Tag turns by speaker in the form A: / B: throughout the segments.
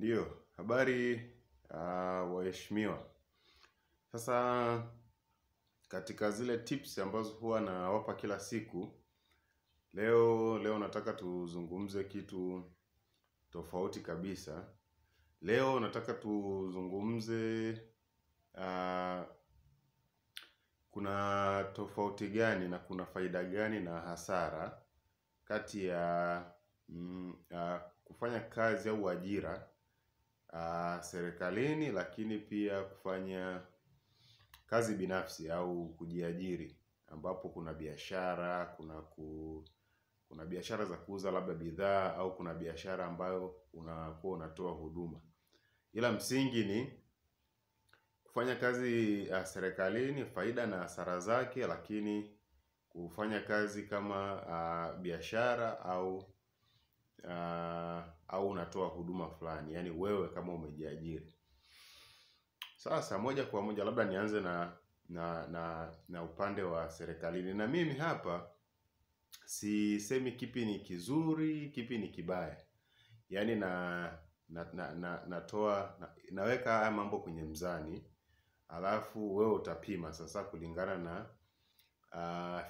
A: Ndiyo, habari waheshimiwa. Sasa katika zile tips ambazo huwa nawapa kila siku, leo nataka tuzungumze kitu tofauti kabisa. Leo nataka tuzungumze kuna tofauti gani na kuna faida gani na hasara kati ya kufanya kazi au ajira serikalini, lakini pia kufanya kazi binafsi au kujiajiri, ambapo kuna biashara, kuna biashara za kuuza labda bidhaa, au kuna biashara ambayo unakuwa unatoa huduma. Ila msingi ni kufanya kazi serikalini, faida na hasara zake, lakini kufanya kazi kama biashara au unatoa huduma fulani, yani wewe kama umejiajiri. Sasa moja kwa moja labda nianze na upande wa serikalini. Na mimi hapa sisemi kipi ni kizuri, kipi ni kibaya. Yaani naweka haya mambo kwenye mzani, alafu wewe utapima sasa kulingana na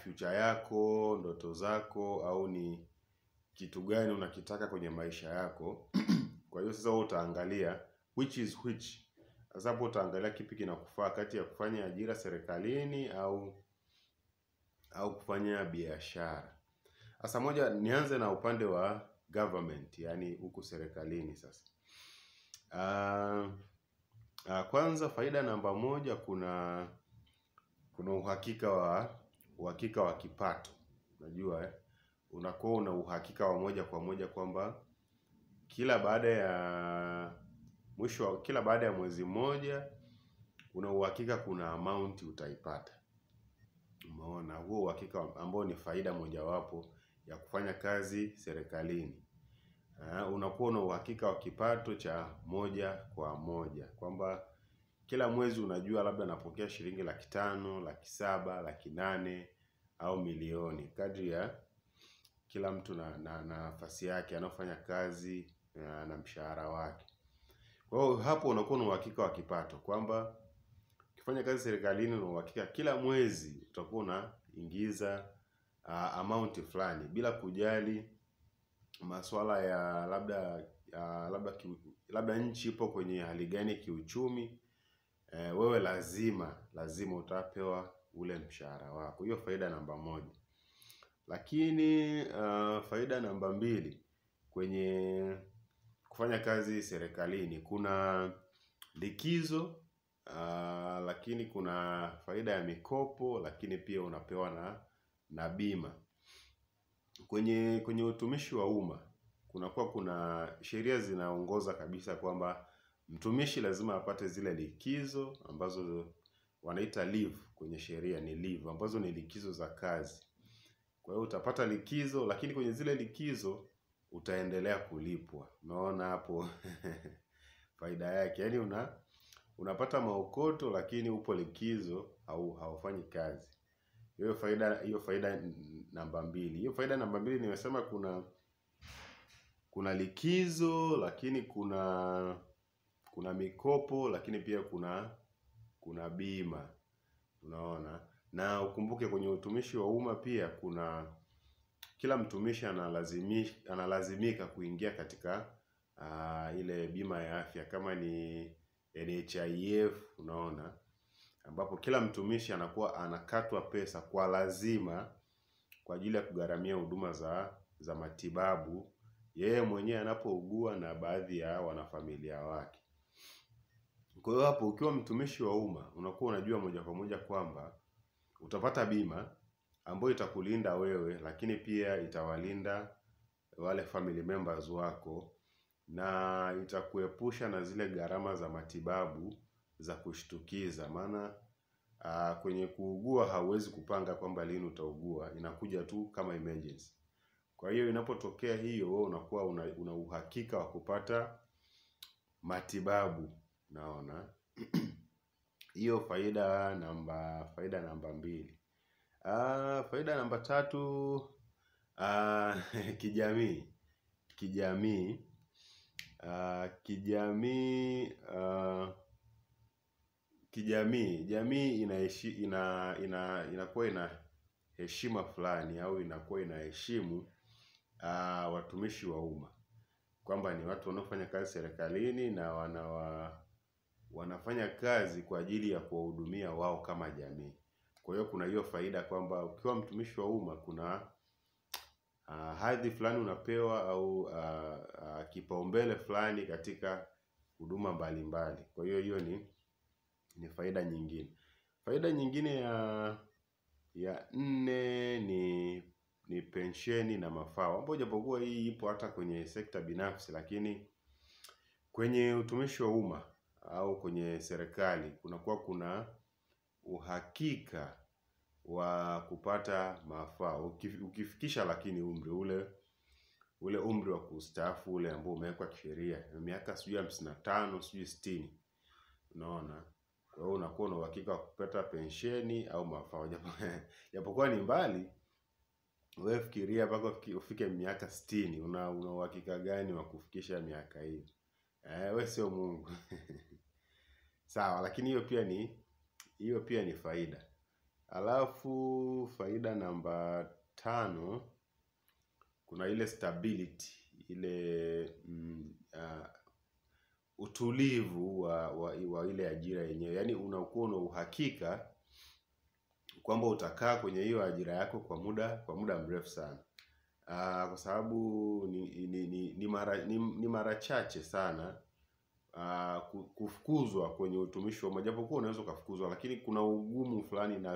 A: future yako, ndoto zako, au ni kitu gani unakitaka kwenye maisha yako. Kwa hiyo sasa wewe utaangalia which is which. Sasa hapo utaangalia kipi kinakufaa kati ya kufanya ajira serikalini au kufanya biashara. Sasa moja, nianze na upande wa government, yani huku serikalini sasa. Kwanza faida namba moja, kuna uhakika wa kipato. Unajua unakuwa una uhakika wa moja kwa moja kwamba kila baada ya mwezi mmoja una uhakika kuna amount utaipata. Umeona, huo uhakika ambao ni faida mojawapo ya kufanya kazi serikalini. Unakuwa na uhakika wa kipato cha moja kwa moja, kwamba kila mwezi unajua labda napokea shilingi 500,000, 700,000, 800,000 au milioni, kadri ya kila mtu na nafasi yake anafanya kazi na mshahara wake. Kwa hiyo hapo unakuwa na uhakika wa kipato, kwamba ukifanya kazi serikalini una uhakika kila mwezi utakuwa unaingiza amount fulani, bila kujali masuala ya labda nchi ipo kwenye hali gani kiuchumi. Wewe lazima utapewa ule mshahara wako. Hiyo faida namba moja. Lakini faida namba mbili kwenye kufanya kazi serikalini, kuna likizo, lakini kuna faida ya mikopo, lakini pia unapewa na bima. Kwenye utumishi wa umma kuna sheria zinaongoza kabisa kwamba mtumishi lazima apate zile likizo ambazo wanaita leave. Kwenye sheria ni leave, ambazo ni likizo za kazi. Kwa hiyo utapata likizo, lakini kwenye zile likizo utaendelea kulipwa. Unaona hapo faida yake. Yaani unapata maokoto, lakini upo likizo au haufanyi kazi. Hiyo faida namba mbili. Hiyo faida namba mbili nimesema kuna likizo, lakini kuna mikopo, lakini pia kuna bima. Unaona? Na ukumbuke kwenye utumishi wa umma pia kila mtumishi analazimika kuingia katika ile bima ya afya, kama ni NHIF, unaona, ambapo kila mtumishi anakuwa anakatwa pesa kwa lazima kwa ajili ya kugharamia huduma za matibabu yeye mwenyewe anapougua na baadhi ya wanafamilia wake. Kwa hiyo hapo ukiwa mtumishi wa umma unakuwa unajua moja kwa moja kwamba utapata bima ambayo itakulinda wewe, lakini pia itawalinda wale family members wako, na itakuepusha na zile gharama za matibabu za kushtukiza. Maana kwenye kuugua hauwezi kupanga kwamba lini utaugua, inakuja tu kama emergency. Kwa hiyo inapotokea hiyo, wewe unakuwa una uhakika wa kupata matibabu. Naona hiyo faida namba mbili. Faida namba tatu, kijamii. Kijamii, jamii inakuwa ina heshima fulani au inakuwa inaheshimu watumishi wa umma, kwamba ni watu wanaofanya kazi serikalini na wanafanya kazi kwa ajili ya kuwahudumia wao kama jamii. Kwa hiyo kuna hiyo faida kwamba ukiwa mtumishi wa umma kuna hadhi fulani unapewa au kipaumbele fulani katika huduma mbalimbali. Kwa hiyo hiyo ni faida nyingine. Faida nyingine ya nne ni pensheni na mafao, ambapo japokuwa hii ipo hata kwenye sekta binafsi, lakini kwenye utumishi wa umma au kwenye serikali kunakuwa kuna uhakika wa kupata mafao ukifikisha lakini ule umri wa kustaafu ule ambao umewekwa kisheria, miaka sijui 55 sijui 60, unaona. Kwa hiyo unakuwa na uhakika wa kupata pensheni au mafao, japokuwa ni mbali. Wewe fikiria mpaka ufike miaka 60, una uhakika gani wa kufikisha miaka hiyo? Wewe sio Mungu. Sawa, lakini hiyo pia ni faida. Alafu faida namba 5, kuna ile stability, ile utulivu wa ile ajira yenyewe. Yaani unakuwa na uhakika kwamba utakaa kwenye hiyo ajira yako kwa muda mrefu sana. Kwa sababu ni mara chache sana kufukuzwa kwenye utumishi wa umma. Japokuwa unaweza ukafukuzwa, lakini kuna ugumu fulani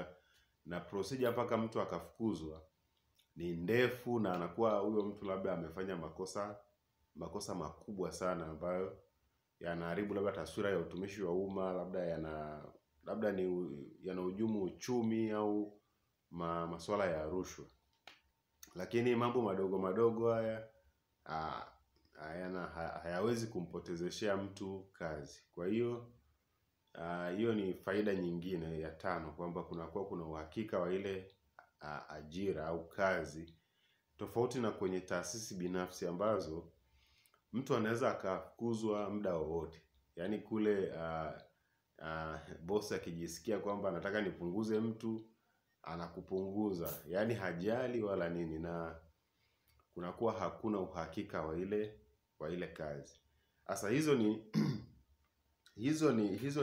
A: na procedure mpaka mtu akafukuzwa ni ndefu, na anakuwa huyo mtu labda amefanya makosa makubwa sana ambayo yanaharibu labda taswira ya utumishi wa umma, labda yanahujumu uchumi au masuala ya rushwa. Lakini mambo madogo madogo haya hayawezi kumpotezeshea mtu kazi. Kwa hiyo hiyo ni faida nyingine ya 5, kwamba kunakuwa kuna uhakika wa ile ajira au kazi, tofauti na kwenye taasisi binafsi ambazo mtu anaweza akafukuzwa muda wowote. Yaani kule bosi akijisikia kwamba anataka nipunguze mtu, anakupunguza, yaani hajali wala nini, na kunakuwa hakuna uhakika wa ile kazi. Sasa hizo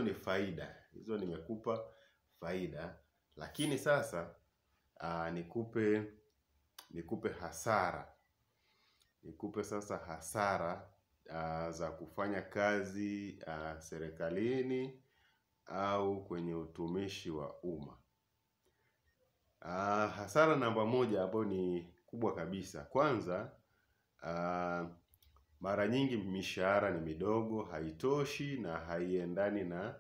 A: ni faida. Hizo nimekupa faida, lakini sasa nikupe hasara. Nikupe sasa hasara za kufanya kazi serikalini au kwenye utumishi wa umma. Hasara namba 1 ambayo ni kubwa kabisa. Kwanza, mara nyingi mishahara ni midogo, haitoshi na haiendani na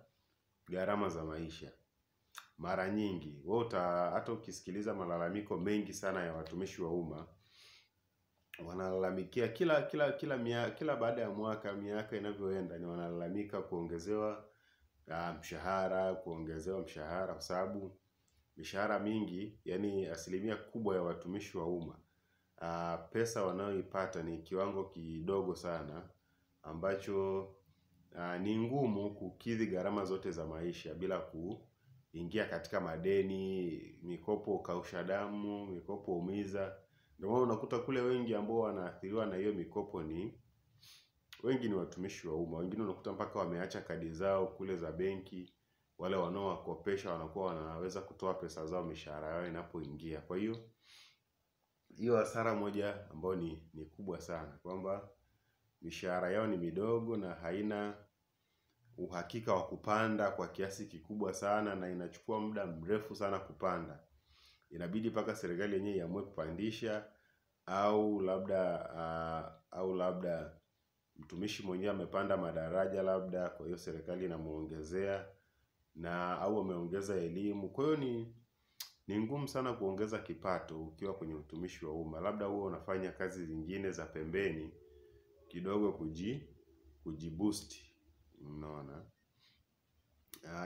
A: gharama za maisha. Mara nyingi hata ukisikiliza malalamiko mengi sana ya watumishi wa umma, wanalalamikia kila baada ya miaka inavyoenda, ni wanalalamika kuongezewa mshahara, kwa sababu mishahara mingi, yani asilimia kubwa ya watumishi wa umma, pesa wanayoipata ni kiwango kidogo sana, ambacho ni ngumu kukidhi gharama zote za maisha bila kuingia katika madeni, mikopo kausha damu, mikopo umiza. Ndio maana unakuta kule wengi ambao wanaathiriwa na hiyo mikopo wengi ni watumishi wa umma. Wengine unakuta mpaka wameacha kadi zao kule za benki. Wale wanaowakopesha wanakuwa wanaweza kutoa pesa zao mishahara yao inapoingia. Kwa hiyo hasara moja ambayo ni kubwa sana, kwamba mishahara yao ni midogo na haina uhakika wa kupanda kwa kiasi kikubwa sana, na inachukua muda mrefu sana kupanda. Inabidi mpaka serikali yenyewe iamue kupandisha, au labda mtumishi mwenyewe amepanda madaraja labda, kwa hiyo serikali inamuongezea, au ameongeza elimu. Kwa hiyo ni ngumu sana kuongeza kipato ukiwa kwenye utumishi wa umma. Labda huwa unafanya kazi zingine za pembeni kidogo kujiboost, unaona.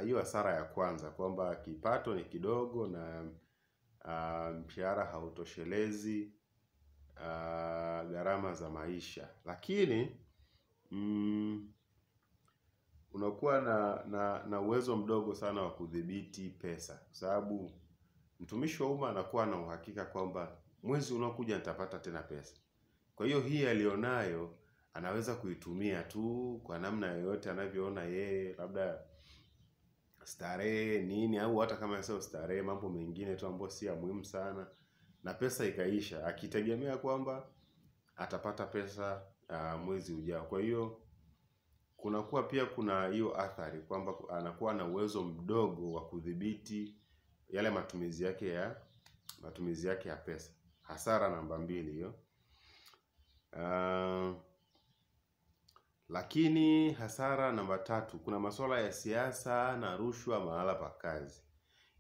A: Hiyo hasara ya kwanza, kwamba kipato ni kidogo na mshahara hautoshelezi gharama za maisha. Lakini unakuwa na uwezo mdogo sana wa kudhibiti pesa, kwa sababu mtumishi wa umma anakuwa na uhakika kwamba mwezi unaokuja nitapata tena pesa. Kwa hiyo hii alionayo anaweza kuitumia tu kwa namna yoyote anavyoona yeye, labda starehe nini, au hata kama sio starehe, mambo mengine tu ambayo si ya muhimu sana, na pesa ikaisha, akitegemea kwamba atapata pesa mwezi ujao. Kwa hiyo kunakuwa pia kuna hiyo athari kwamba anakuwa na uwezo mdogo wa kudhibiti yale matumizi yake ya pesa. Hasara namba 2 hiyo. Lakini hasara namba 3, kuna masuala ya siasa na rushwa mahala pa kazi.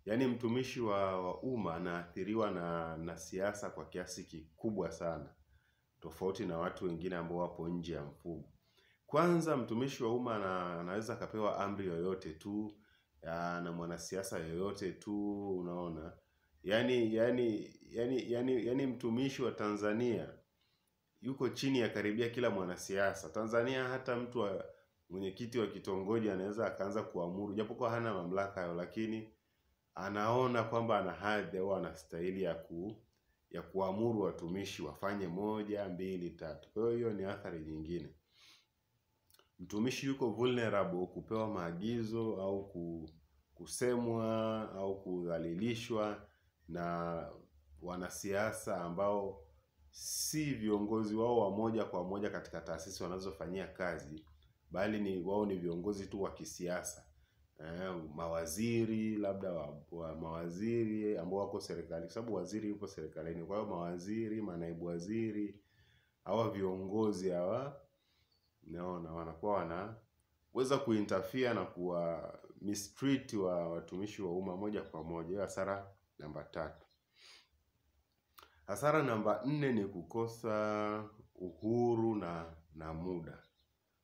A: Yaani mtumishi wa umma anaathiriwa na siasa kwa kiasi kikubwa sana, tofauti na watu wengine ambao wapo nje ya mfumo. Kwanza mtumishi wa umma anaweza akapewa amri yoyote tu na mwanasiasa yoyote tu, unaona. Yaani mtumishi wa Tanzania yuko chini ya karibia kila mwanasiasa. Tanzania hata mtu mwenyekiti wa kitongoji anaweza akaanza kuamuru, japokuwa hana mamlaka hayo, lakini anaona kwamba ana hadhi au anastahili ya kuamuru watumishi wafanye 1, 2, 3. Kwa hiyo ni athari nyingine. Mtumishi yuko vulnerable kupewa maagizo au kusemwa au kudhalilishwa na wanasiasa ambao si viongozi wao wa moja kwa moja katika taasisi wanazofanyia kazi, bali wao ni viongozi tu wa kisiasa. Mawaziri, labda mawaziri ambao wako serikali, kwa sababu waziri yupo serikalini. Kwa hiyo mawaziri, manaibu waziri, hawa viongozi hawa, naona wanakuwa wanaweza kuinterfere na kuwa mistreat wa watumishi wa umma moja kwa moja. Hiyo hasara namba 3. Hasara namba 4 ni kukosa uhuru na muda.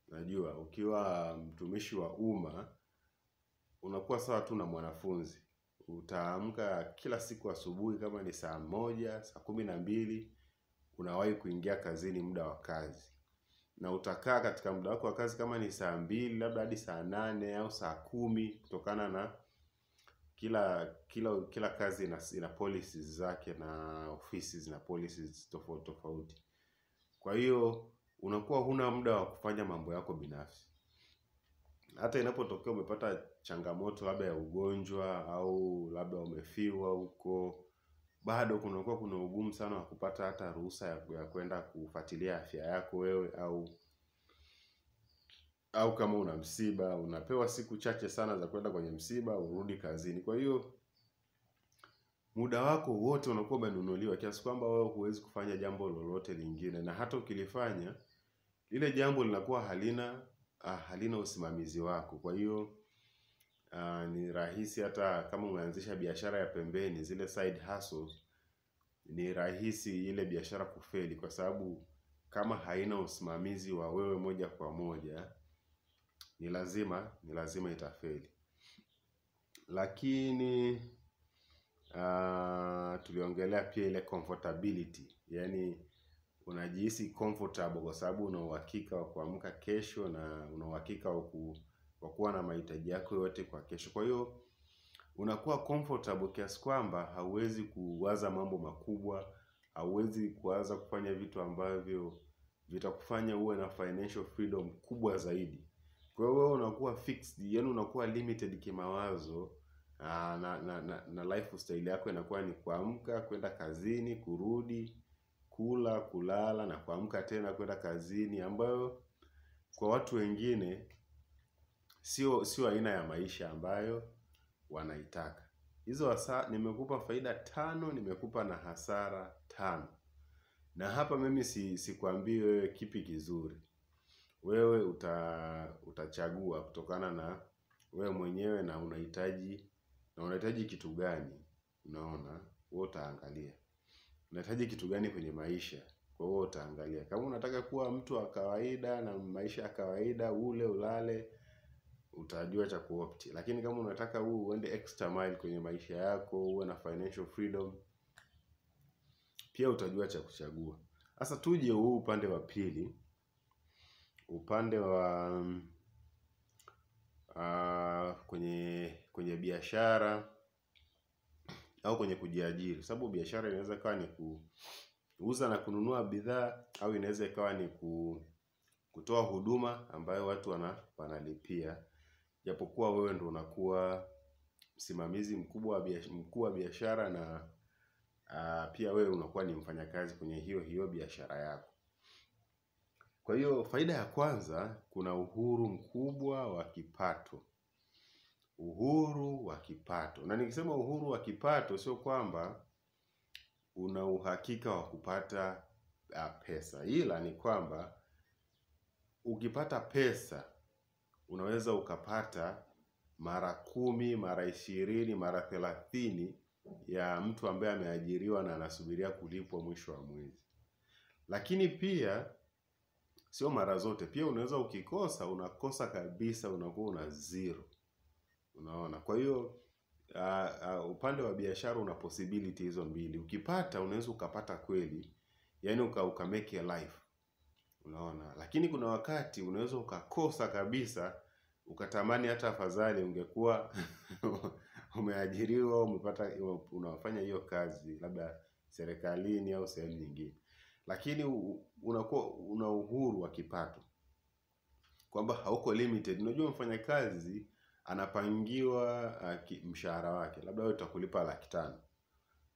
A: Najua ukiwa mtumishi wa umma unakuwa sawa tu na mwanafunzi. Utaamka kila siku asubuhi kama ni saa 1, saa 12, unawahi kuingia kazini muda wa kazi. Na utakaa katika muda wako wa kazi kama ni saa 2, labda hadi saa 8 au saa 10, kutokana na kila kazi ina policies zake na ofisi zina policies tofauti tofauti. Kwa hiyo unakuwa huna muda wa kufanya mambo yako binafsi. Hata inapotokea umepata changamoto labda ya ugonjwa au labda umefiwa huko, bado kunakuwa kuna ugumu sana wa kupata hata ruhusa ya kwenda kufuatilia afya yako wewe, au kama una msiba unapewa siku chache sana za kwenda kwenye msiba urudi kazini. Kwa hiyo muda wako wote unakuwa umenunuliwa kiasi kwamba wewe huwezi kufanya jambo lolote lingine, na hata ukilifanya lile jambo linakuwa halina usimamizi wako. Kwa hiyo ni rahisi, hata kama umeanzisha biashara ya pembeni, zile side hustles, ni rahisi ile biashara kufeli, kwa sababu kama haina usimamizi wa wewe moja kwa moja, ni lazima itafeli. Lakini tuliongelea pia ile comfortability, yaani unajihisi comfortable kwa sababu una uhakika wa kuamka kesho na una uhakika wa kuwa na mahitaji yako yote kwa kesho. Kwa hiyo unakuwa comfortable kiasi kwamba hauwezi kuwaza mambo makubwa, hauwezi kuanza kufanya vitu ambavyo vitakufanya uwe na financial freedom kubwa zaidi. Kwa hiyo unakuwa fixed, yaani unakuwa limited kimawazo, na lifestyle yako inakuwa ni kuamka, kwenda kazini, kurudi, kula, kulala na kuamka tena kwenda kazini, ambayo kwa watu wengine sio aina ya maisha ambayo wanaitaka. Hizo nimekupa faida 5, nimekupa na hasara 5. Na hapa mimi sikwambii wewe kipi kizuri. Wewe utachagua kutokana na wewe mwenyewe na unahitaji kitu gani. Unaona, wewe utaangalia unahitaji kitu gani kwenye maisha. Kwa hiyo utaangalia, kama unataka kuwa mtu wa kawaida na maisha ya kawaida, ule ulale, utajua cha kuopt. Lakini kama unataka uende extra mile kwenye maisha yako, uwe na financial freedom, pia utajua cha kuchagua. Sasa tuje upande wa pili. upande wa kwenye biashara au kwenye kujiajiri. Sababu biashara inaweza ikawa ni kuuza na kununua bidhaa, au inaweza ikawa ni kutoa huduma ambayo watu wanalipia. Japokuwa wewe ndo unakuwa msimamizi mkuu wa biashara, na pia wewe unakuwa ni mfanyakazi kwenye hiyo biashara yako. Kwa hiyo faida ya kwanza, kuna uhuru mkubwa wa kipato. Uhuru wa kipato. Na nikisema uhuru wa kipato, sio kwamba una uhakika wa kupata pesa, ila ni kwamba ukipata pesa unaweza ukapata mara 10, mara 20, mara 30 ya mtu ambaye ameajiriwa na anasubiria kulipwa mwisho wa mwezi. Lakini pia sio mara zote, pia unaweza ukikosa, unakosa kabisa, unakuwa una zero. Unaona? Kwa hiyo upande wa biashara una possibility hizo mbili. Ukipata unaweza ukapata kweli, yani uka make a life. Unaona? Lakini kuna wakati unaweza ukakosa kabisa, ukatamani hata afadhali ungekuwa umeajiriwa, unafanya hiyo kazi labda serikalini au sehemu nyingine. Lakini unakuwa una uhuru wa kipato, kwamba hauko limited. Unajua mfanyakazi anapangiwa mshahara wake, labda wewe utakulipa 500,000.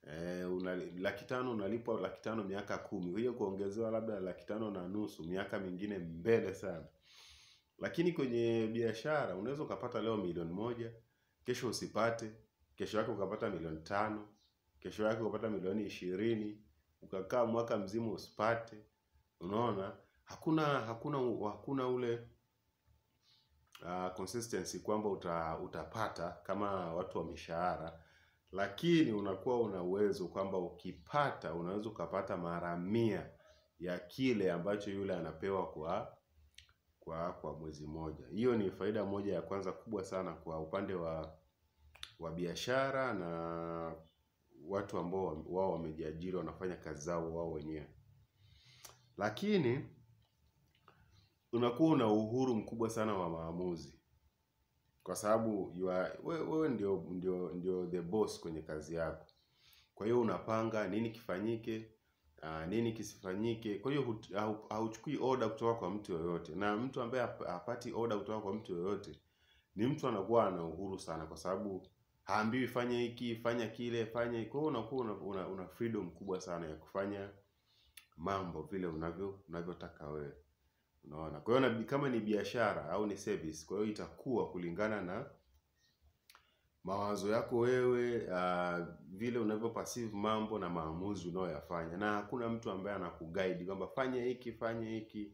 A: 500,000 unalipwa 500,000 miaka 10. Hiyo kuongezewa labda 500,000 miaka mingine mbele sana. Lakini kwenye biashara unaweza ukapata leo 1,000,000, kesho usipate, kesho yake ukapata 500,000, kesho yake ukapata 20,000,000, ukakaa mwaka mzima usipate. Unaona? Hakuna ule consistency kwamba utapata kama watu wa mishahara. Lakini unakuwa una uwezo kwamba ukipata unaweza ukapata mara 100 ya kile ambacho yule anapewa kwa mwezi mmoja. Hiyo ni faida moja ya kwanza kubwa sana kwa upande wa biashara na watu ambao wao wamejiajiri, wanafanya kazi zao wao wenyewe. Lakini unakuwa una uhuru mkubwa sana wa maamuzi, kwa sababu wewe ndio the boss kwenye kazi yako. Kwa hiyo unapanga nini kifanyike, nini kisifanyike. Kwa hiyo hauchukui order kutoka kwa mtu yoyote. Na mtu ambaye hapati order kutoka kwa mtu yoyote ni mtu anakuwa ana uhuru sana, kwa sababu haambiwi fanya hiki, fanya kile, fanya. Kwa hiyo unakuwa una freedom kubwa sana ya kufanya mambo vile unavyotaka wewe. Unaona? Kwa hiyo kama ni biashara au ni service, kwa hiyo itakuwa kulingana na mawazo yako wewe, vile unavyo perceive mambo na maamuzi unayoyafanya. Na hakuna mtu ambaye anakuguide kwamba fanya hiki.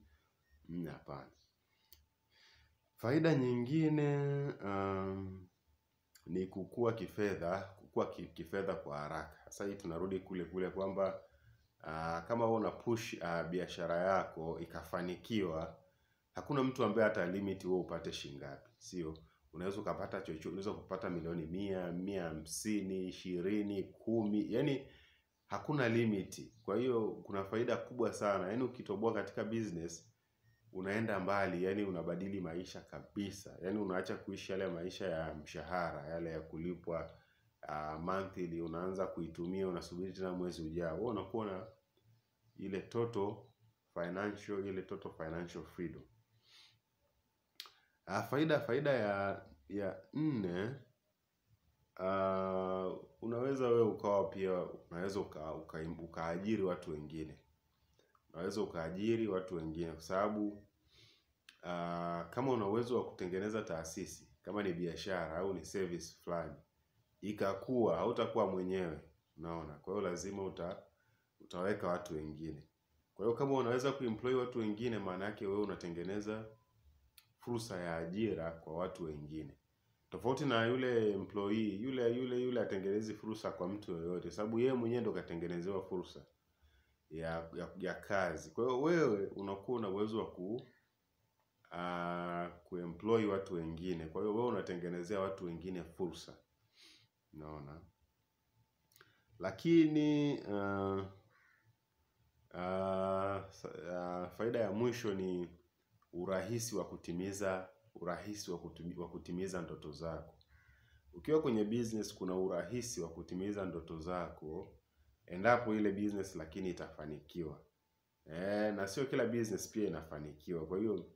A: Hapana. Faida nyingine ni kukua kifedha kwa haraka. Sasa hii tunarudi kule kwamba kama wewe una push biashara yako ikafanikiwa, hakuna mtu ambaye hata limit wewe upate shilingi ngapi. Sio, unaweza kupata chochote, unaweza kupata milioni 100, 150, 20, 10, yani hakuna limit. Kwa hiyo kuna faida kubwa sana. Yani ukitoboa katika business unaenda mbali, yani unabadili maisha kabisa. Yani unaacha kuishi yale maisha ya mshahara, yale ya kulipwa monthly, unaanza kuitumia, unasubiri tena mwezi ujao. Wewe unakuwa na ile total financial freedom. Faida ya 4, unaweza wewe ukawa pia unaweza ukaajiri watu wengine. Unaweza ukaajiri watu wengine kwa sababu kama una uwezo wa kutengeneza taasisi, kama ni biashara au ni service fulani, ikakua, hautakuwa mwenyewe. Unaona? Kwa hiyo lazima utaweka watu wengine. Kwa hiyo kama unaweza kuemploy watu wengine, maana yake wewe unatengeneza fursa ya ajira kwa watu wengine. Tofauti na yule employee, yule atengenezi fursa kwa mtu yoyote, sababu yeye mwenyewe ndo katengenezewa fursa ya kazi. Kwa hiyo wewe unakuwa na uwezo wa kuemploy watu wengine. Kwa hiyo wewe unatengenezea watu wengine fursa. Unaona? Lakini faida ya mwisho ni urahisi wa kutimiza ndoto zako. Ukiwa kwenye business kuna urahisi wa kutimiza ndoto zako endapo ile business lakini itafanikiwa. Na sio kila business pia inafanikiwa. Kwa hiyo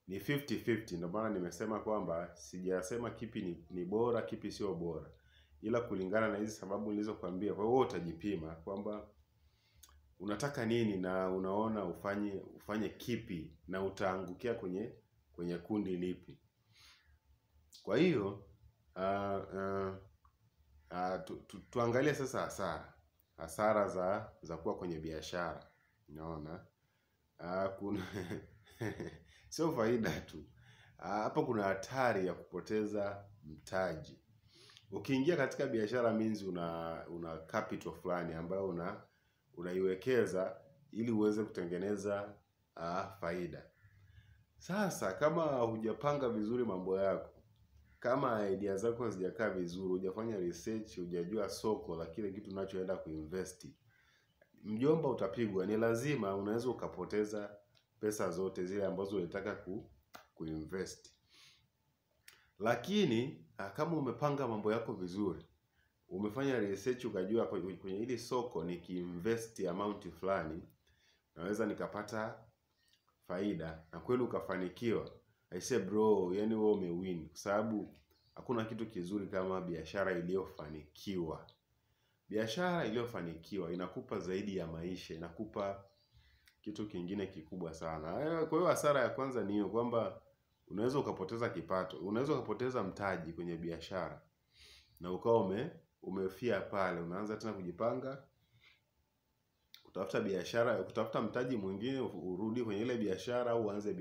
A: ni 50-50. Ndio maana nimesema kwamba sijasema kipi ni bora, kipi sio bora. Ila kulingana na hizi sababu nilizokuambia, kwa hiyo utajipima kwamba unataka nini na unaona ufanye kipi na utaangukia kwenye kundi lipi. Kwa hiyo tuangalie sasa hasara za kuwa kwenye biashara. Unaona? Kuna sio faida tu. Hapa kuna hatari ya kupoteza mtaji. Ukiingia katika biashara means una capital fulani ambayo unaiwekeza ili uweze kutengeneza faida. Sasa kama hujapanga vizuri mambo yako, kama idea zako hazijakaa vizuri, hujafanya research, hujajua soko la kile kitu unachoenda kuinvest, mjomba, utapigwa. Ni lazima, unaweza ukapoteza pesa zote zile ambazo unataka kuinvest. Lakini kama umepanga mambo yako vizuri, umefanya research, ukajua kwenye hili soko nikiinvest amount fulani naweza nikapata faida, na kweli ukafanikiwa, I say bro, yani wewe umewin. Kwa sababu hakuna kitu kizuri kama biashara iliyofanikiwa. Biashara iliyofanikiwa inakupa zaidi ya maisha, inakupa kitu kingine kikubwa sana. Kwa hiyo hasara ya kwanza ni hiyo, kwamba unaweza ukapoteza kipato, unaweza ukapoteza mtaji kwenye biashara na ukawa umefia pale. Unaanza tena kujipanga, kutafuta biashara, kutafuta mtaji mwingine, urudi kwenye ile biashara au uanze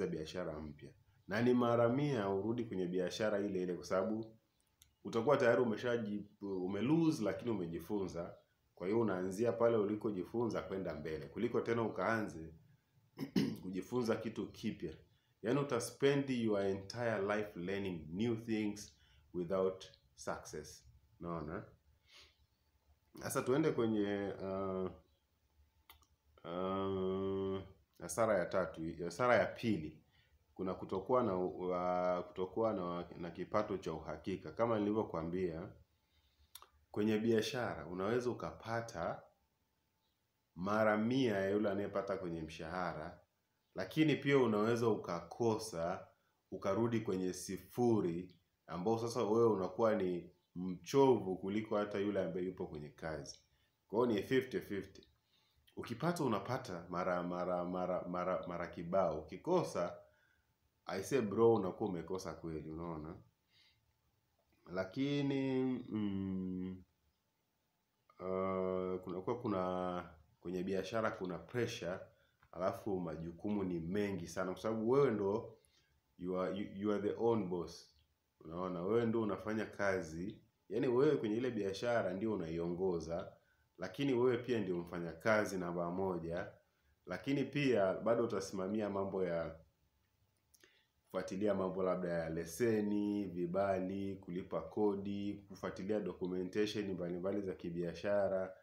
A: biashara mpya. Na ni mara 100 urudi kwenye biashara ile ile, kwa sababu utakuwa tayari umelose, lakini umejifunza. Kwa hiyo unaanzia pale ulikojifunza kwenda mbele, kuliko tena ukaanze kujifunza kitu kipya. Yaani utaspend your entire life learning new things without success. Unaona? Sasa tuende kwenye hasara ya tatu. Hasara ya pili, kuna kutokuwa na kipato cha uhakika. Kama nilivyokuambia, kwenye biashara unaweza ukapata mara 100 ya yule anayepata kwenye mshahara, lakini pia unaweza ukakosa, ukarudi kwenye sifuri, ambao sasa wewe unakuwa ni mchovu kuliko hata yule ambaye yupo kwenye kazi. Kwa hiyo ni 50-50. Ukipata unapata mara kibao. Ukikosa, I say bro, unakuwa umekosa kweli. Unaona? Lakini kwenye biashara kuna pressure, alafu majukumu ni mengi sana, kwa sababu wewe ndo you are the own boss. Unaona? Wewe ndo unafanya kazi, yaani wewe kwenye ile biashara ndio unaiongoza, lakini wewe pia ndio mfanya kazi namba 1. Lakini pia bado utasimamia mambo ya kufuatilia mambo labda ya leseni, vibali, kulipa kodi, kufuatilia documentation mbalimbali za kibiashara.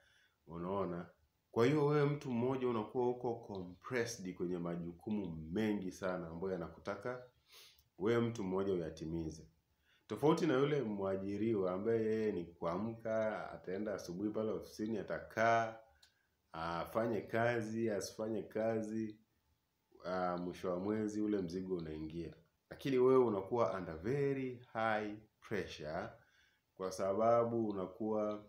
A: Unaona? Kwa hiyo wewe mtu mmoja unakuwa uko compressed kwenye majukumu mengi sana ambayo yanakutaka wewe mtu mmoja uyatimize. Tofauti na yule mwajiriwa ambaye yeye ni kuamka, ataenda asubuhi pale ofisini, atakaa, afanye kazi, asifanye kazi, mwisho wa mwezi ule mzigo unaingia. Lakini wewe unakuwa under very high pressure, kwa sababu unakuwa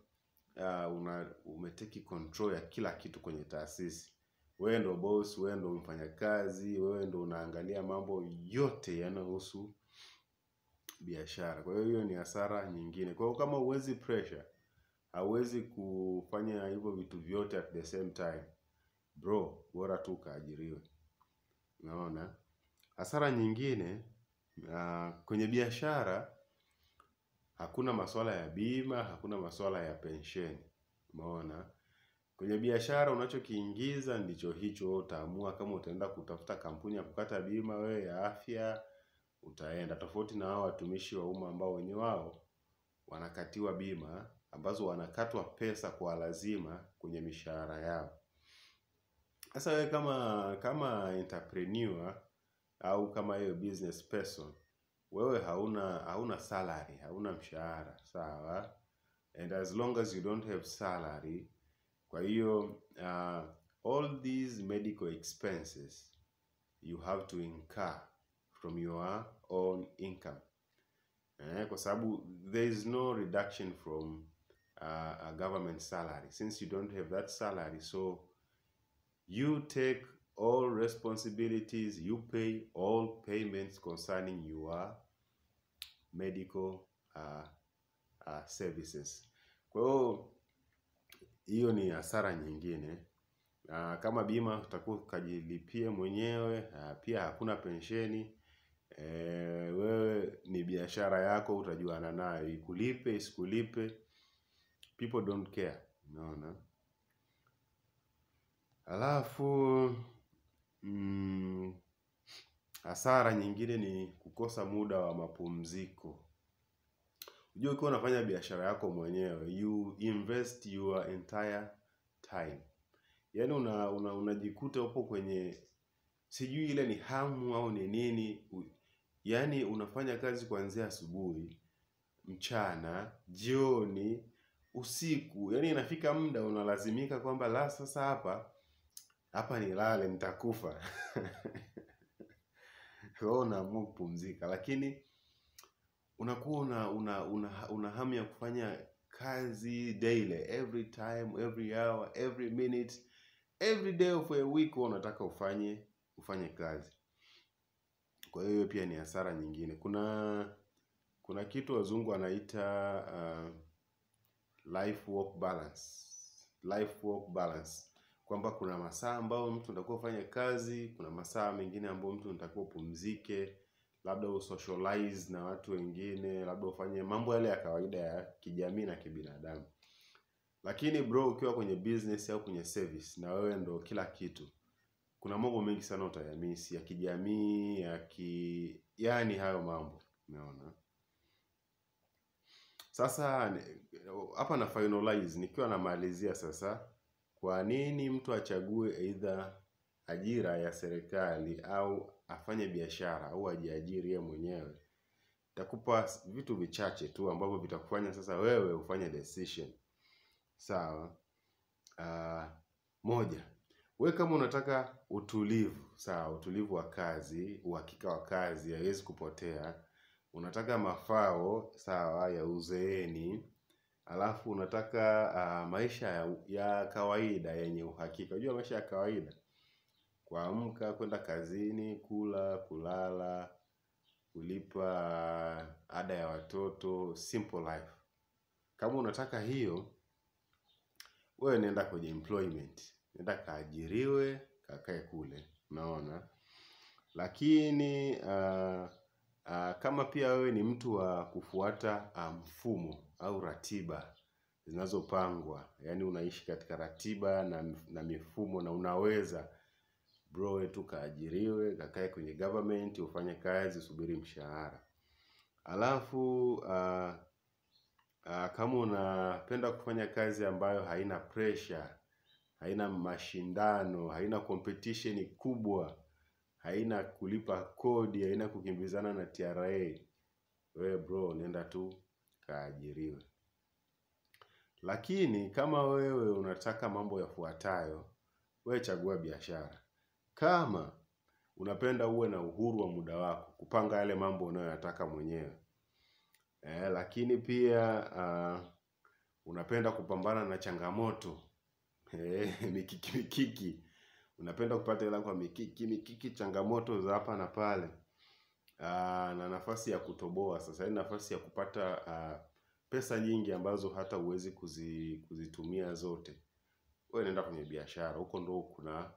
A: umeteki control ya kila kitu kwenye taasisi. Wewe ndo boss, wewe ndo mfanyakazi, wewe ndo unaangalia mambo yote yanayohusu biashara. Kwa hiyo ni hasara nyingine. Kwa hiyo kama huwezi pressure, hauwezi kufanya hivyo vitu vyote at the same time, bro, bora tu kaajiriwe. Unaona? Hasara nyingine, kwenye biashara hakuna masuala ya bima, hakuna masuala ya pensheni. Umeona? Kwenye biashara unachokiingiza ndicho hicho. Utaamua kama utaenda kutafuta kampuni ya kukata bima wewe ya afya, utaenda. Tofauti na hao watumishi wa umma ambao wenyewe wao wanakatiwa bima, ambazo wanakatwa pesa kwa lazima kwenye mishahara yao. Sasa wewe kama entrepreneur au kama hiyo business person, wewe hauna salary, hauna mshahara, sawa? And as long as you don't have salary, kwa hiyo all these medical expenses you have to incur from your own income. Kwa sababu there is no reduction from a government salary, since you don't have that salary, so you take all responsibilities, you pay all payments concerning your medical services. Kwa hiyo ni hasara nyingine. Kama bima utakuwa ukajilipie mwenyewe, pia hakuna pensheni. Wewe ni biashara yako, utajuana nayo, ikulipe isikulipe, people don't care, unaona. Alafu hasara nyingine ni kukosa muda wa mapumziko. Unajua ukiwa unafanya biashara yako mwenyewe, you invest your entire time. Yaani unajikuta upo kwenye, sijui ile ni hamu au ni nini, yaani unafanya kazi kuanzia asubuhi, mchana, jioni, usiku. Yaani inafika muda unalazimika kwamba la, sasa hapa nilale, nitakufa. Kwa unaamua kupumzika, lakini unakuwa una hamu ya kufanya kazi daily, every time, every hour, every minute, every day of a week unataka ufanye kazi. Kwa hiyo pia ni hasara nyingine. Kuna kitu wazungu wanaita life work balance. Kwamba kuna masaa ambayo mtu unatakiwa ufanye kazi, kuna masaa mengine ambayo mtu unatakiwa upumzike, labda usocialize na watu wengine, labda ufanye mambo yale ya kawaida ya kijamii na kibinadamu. Lakini bro, ukiwa kwenye business au kwenye service na wewe ndo kila kitu, kuna mambo mengi sana utayamisi ya kijamii, yaani hayo mambo, umeona. Sasa hapa na finalize, nikiwa namalizia sasa, kwa nini mtu achague either ajira ya serikali au afanye biashara au ajiajiri yeye mwenyewe. Nitakupa vitu vichache tu ambavyo vitakufanya sasa wewe ufanye decision. Sawa. Moja, wewe kama unataka utulivu, sawa, utulivu wa kazi, uhakika wa kazi, haiwezi kupotea. Unataka mafao, sawa, ya uzeeni. Alafu unataka maisha ya kawaida yenye uhakika. Unajua maisha ya kawaida, kuamka, kwenda kazini, kula, kulala, kulipa ada ya watoto, simple life. Kama unataka hiyo, wewe nenda kwenye employment, nenda kaajiriwe, kakae kule, unaona. Lakini kama pia wewe ni mtu wa kufuata mfumo au ratiba zinazopangwa, yaani unaishi katika ratiba na mifumo na unaweza, bro, wewe tu kaajiriwe, kakae kwenye government, ufanye kazi, usubiri mshahara. Alafu kama unapenda kufanya kazi ambayo haina pressure, haina mashindano, haina competition kubwa, haina kulipa kodi, haina kukimbizana na TRA, wewe bro, nenda tu kaajiriwe. Lakini kama wewe unataka mambo yafuatayo, wewe chagua biashara. Kama unapenda uwe na uhuru wa muda wako, kupanga yale mambo unayoyataka mwenyewe. Lakini pia unapenda kupambana na changamoto, mikiki. Unapenda kupata hela kwa mikiki, changamoto za hapa na pale. Na nafasi ya kutoboa, sasa hii nafasi ya kupata pesa nyingi ambazo hata huwezi kuzitumia zote. Wewe nenda kwenye biashara, huko ndo kuna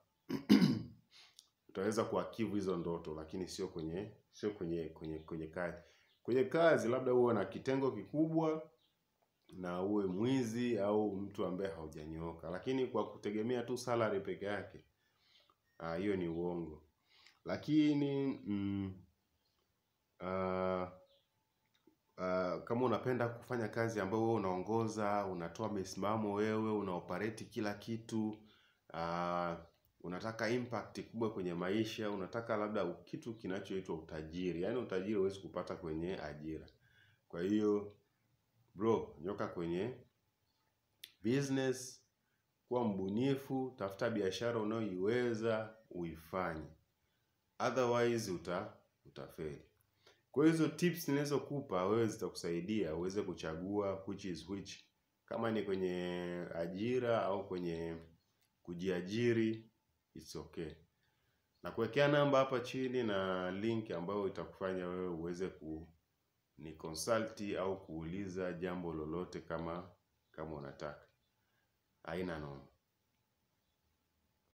A: utaweza kuachieve hizo ndoto, lakini sio kwenye kazi. Kwenye kazi labda uwe na kitengo kikubwa na uwe mwizi au mtu ambaye haujanyooka, lakini kwa kutegemea tu salary peke yake, hiyo ni uongo. Lakini kama unapenda kufanya kazi ambayo wewe unaongoza, unatoa misimamo wewe, unaoperate kila kitu, unataka impact kubwa kwenye maisha, unataka labda kitu kinachoitwa utajiri. Yaani utajiri huwezi kupata kwenye ajira. Kwa hiyo bro, nyoka kwenye business, kuwa mbunifu, tafuta biashara unayoiweza uifanye. Otherwise utafeli. Kwa hizo tips nilizokupa wewe zitakusaidia uweze kuchagua which is which. Kama ni kwenye ajira au kwenye kujiajiri, it's okay. Na kuwekea namba hapa chini na link ambayo itakufanya wewe uweze ni consult au kuuliza jambo lolote kama unataka. Haina noma.